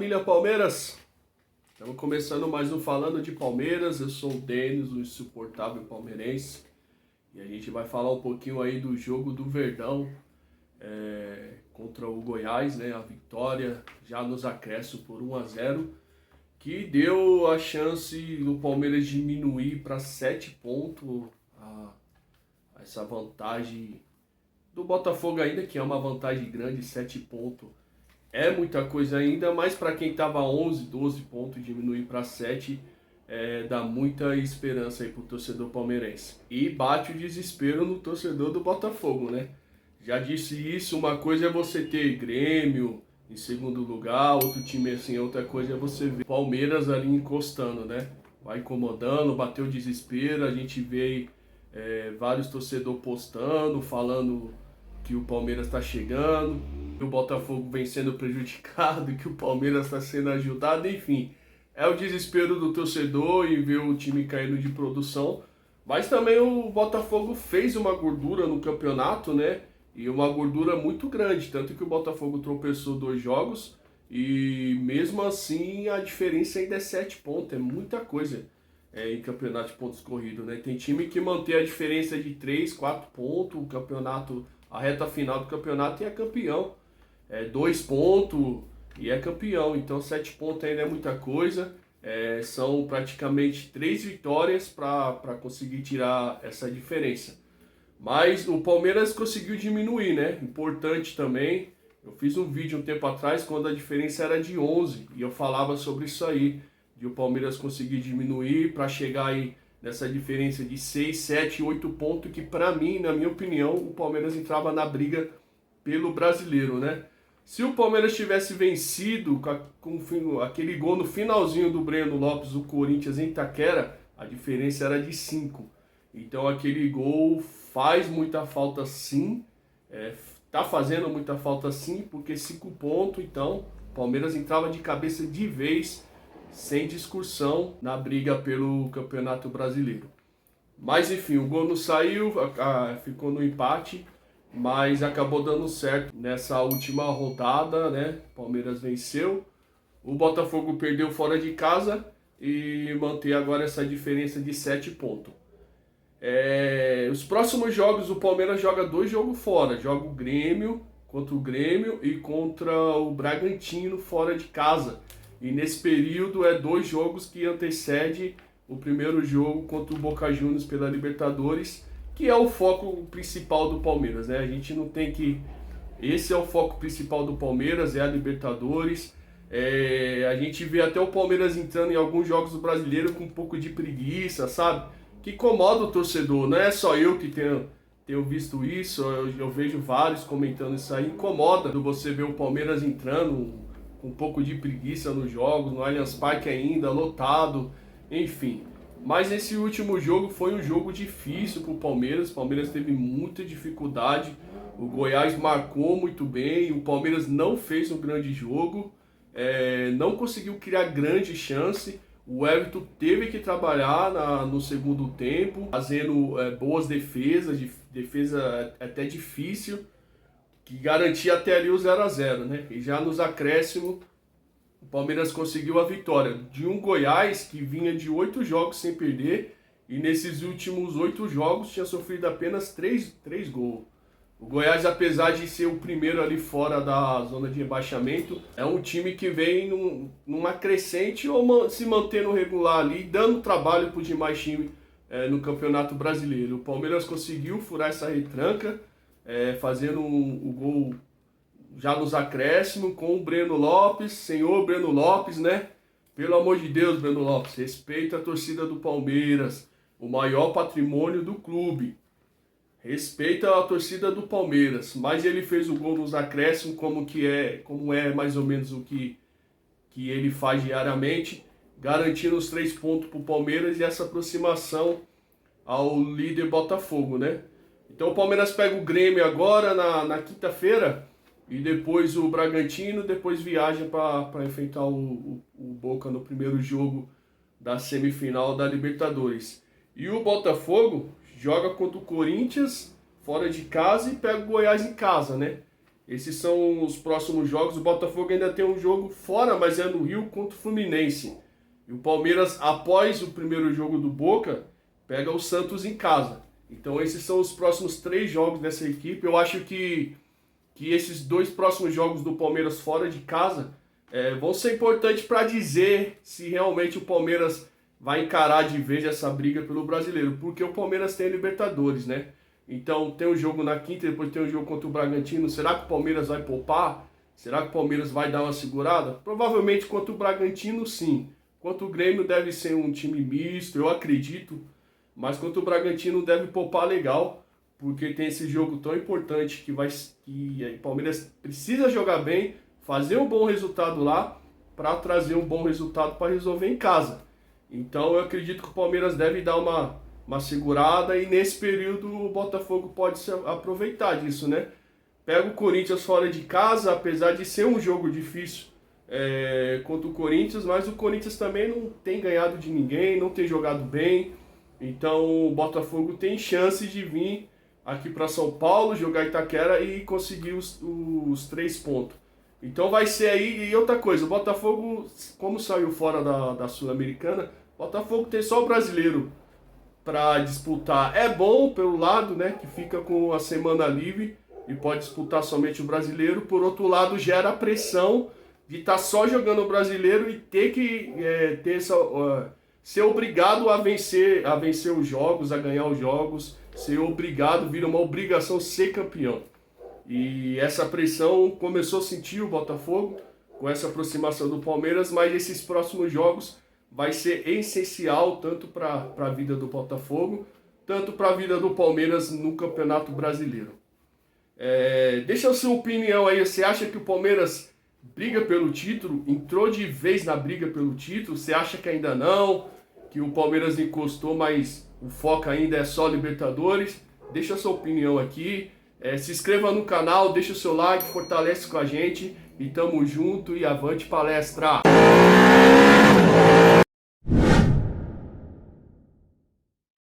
família Palmeiras, estamos começando mais um Falando de Palmeiras. Eu sou o Denis, o insuportável palmeirense, e a gente vai falar um pouquinho aí do jogo do Verdão contra o Goiás, né? A vitória já nos acréscimos por 1-0, que deu a chance do Palmeiras diminuir para 7 pontos essa vantagem do Botafogo ainda, que é uma vantagem grande. 7 pontos é muita coisa ainda, mas para quem estava 11, 12 pontos, diminuir para 7 dá muita esperança aí pro torcedor palmeirense. E bate o desespero no torcedor do Botafogo, né? Já disse isso, uma coisa é você ter Grêmio em segundo lugar, outro time assim, outra coisa é você ver Palmeiras ali encostando, né? Vai incomodando, bateu o desespero, a gente vê vários torcedores postando, falando que o Palmeiras está chegando, que o Botafogo vem sendo prejudicado, que o Palmeiras está sendo ajudado, enfim. É o desespero do torcedor em ver o time caindo de produção, mas também o Botafogo fez uma gordura no campeonato, né? E uma gordura muito grande, tanto que o Botafogo tropeçou 2 jogos e mesmo assim a diferença ainda é 7 pontos, é muita coisa em campeonato de pontos corridos, né? Tem time que mantém a diferença de 3, 4 pontos, o campeonato, a reta final do campeonato e é campeão. 2 pontos e é campeão, então 7 pontos ainda é muita coisa. São praticamente 3 vitórias para conseguir tirar essa diferença. Mas o Palmeiras conseguiu diminuir, né? Importante também. Eu fiz um vídeo um tempo atrás quando a diferença era de 11 e eu falava sobre isso aí, de o Palmeiras conseguir diminuir para chegar aí nessa diferença de 6, 7, 8 pontos, que para mim, na minha opinião, o Palmeiras entrava na briga pelo brasileiro, né? Se o Palmeiras tivesse vencido com aquele gol no finalzinho do Breno Lopes, o Corinthians em Itaquera, a diferença era de 5. Então aquele gol faz muita falta sim, tá fazendo muita falta sim, porque 5 pontos, então o Palmeiras entrava de cabeça de vez, sem discussão, na briga pelo Campeonato Brasileiro. Mas enfim, o gol não saiu, ficou no empate, mas acabou dando certo nessa última rodada, né? O Palmeiras venceu, o Botafogo perdeu fora de casa e mantém agora essa diferença de 7 pontos. Os próximos jogos, o Palmeiras joga 2 jogos fora. Joga o Grêmio, contra o Grêmio e contra o Bragantino fora de casa. E nesse período 2 jogos que antecede o primeiro jogo contra o Boca Juniors pela Libertadores, que é o foco principal do Palmeiras, né? A gente não tem que... Esse é o foco principal do Palmeiras, é a Libertadores. A gente vê até o Palmeiras entrando em alguns jogos do Brasileiro com um pouco de preguiça, sabe? Que incomoda o torcedor, não é só eu que tenho visto isso, eu vejo vários comentando isso aí, incomoda você ver o Palmeiras entrando com um pouco de preguiça nos jogos, no Allianz Parque ainda, lotado, enfim. Mas esse último jogo foi um jogo difícil para o Palmeiras teve muita dificuldade, o Goiás marcou muito bem, o Palmeiras não fez um grande jogo, não conseguiu criar grande chance. O Everton teve que trabalhar no segundo tempo, fazendo boas defesas, defesa até difícil, que garantia até ali o 0-0, né? E já nos acréscimos, o Palmeiras conseguiu a vitória de um Goiás que vinha de 8 jogos sem perder e nesses últimos 8 jogos tinha sofrido apenas 3 gols. O Goiás, apesar de ser o primeiro ali fora da zona de rebaixamento, é um time que vem numa crescente ou se mantendo regular ali, dando trabalho para os demais times no Campeonato Brasileiro. O Palmeiras conseguiu furar essa retranca, fazendo o gol já nos acréscimos com o Breno Lopes, senhor Breno Lopes, né? Pelo amor de Deus, Breno Lopes, respeita a torcida do Palmeiras, o maior patrimônio do clube. Respeita a torcida do Palmeiras, mas ele fez o gol nos acréscimos, como é mais ou menos o que ele faz diariamente, garantindo os 3 pontos para o Palmeiras e essa aproximação ao líder Botafogo, né? Então o Palmeiras pega o Grêmio agora na quinta-feira e depois o Bragantino, depois viaja para enfrentar o Boca no primeiro jogo da semifinal da Libertadores. E o Botafogo joga contra o Corinthians fora de casa e pega o Goiás em casa, né? Esses são os próximos jogos. O Botafogo ainda tem um jogo fora, mas é no Rio contra o Fluminense. E o Palmeiras, após o primeiro jogo do Boca, pega o Santos em casa. Então esses são os próximos 3 jogos dessa equipe. Eu acho que esses 2 próximos jogos do Palmeiras fora de casa vão ser importantes para dizer se realmente o Palmeiras vai encarar de vez essa briga pelo Brasileiro. Porque o Palmeiras tem a Libertadores, né? Então tem um jogo na quinta, depois tem um jogo contra o Bragantino. Será que o Palmeiras vai poupar? Será que o Palmeiras vai dar uma segurada? Provavelmente contra o Bragantino, sim. Contra o Grêmio deve ser um time misto, eu acredito. Mas contra o Bragantino deve poupar legal, porque tem esse jogo tão importante que o Palmeiras precisa jogar bem, fazer um bom resultado lá, para trazer um bom resultado para resolver em casa. Então eu acredito que o Palmeiras deve dar uma segurada, e nesse período o Botafogo pode se aproveitar disso, né? Pega o Corinthians fora de casa, apesar de ser um jogo difícil contra o Corinthians, mas o Corinthians também não tem ganhado de ninguém, não tem jogado bem. Então o Botafogo tem chance de vir aqui para São Paulo, jogar Itaquera e conseguir os 3 pontos. Então vai ser aí. E outra coisa, o Botafogo, como saiu fora da Sul-Americana, o Botafogo tem só o Brasileiro para disputar. É bom pelo lado, né, que fica com a semana livre e pode disputar somente o Brasileiro. Por outro lado, gera a pressão de estar só jogando o Brasileiro e ter que ser obrigado a vencer os jogos, a ganhar os jogos, ser obrigado, vira uma obrigação ser campeão. E essa pressão começou a sentir o Botafogo com essa aproximação do Palmeiras, mas esses próximos jogos vai ser essencial tanto para a vida do Botafogo, tanto para a vida do Palmeiras no Campeonato Brasileiro. Deixa a sua opinião aí, você acha que o Palmeiras briga pelo título, entrou de vez na briga pelo título? Você acha que ainda não, que o Palmeiras encostou, mas o foco ainda é só Libertadores? Deixa a sua opinião aqui, se inscreva no canal, deixa o seu like, fortalece com a gente e tamo junto e avante palestra!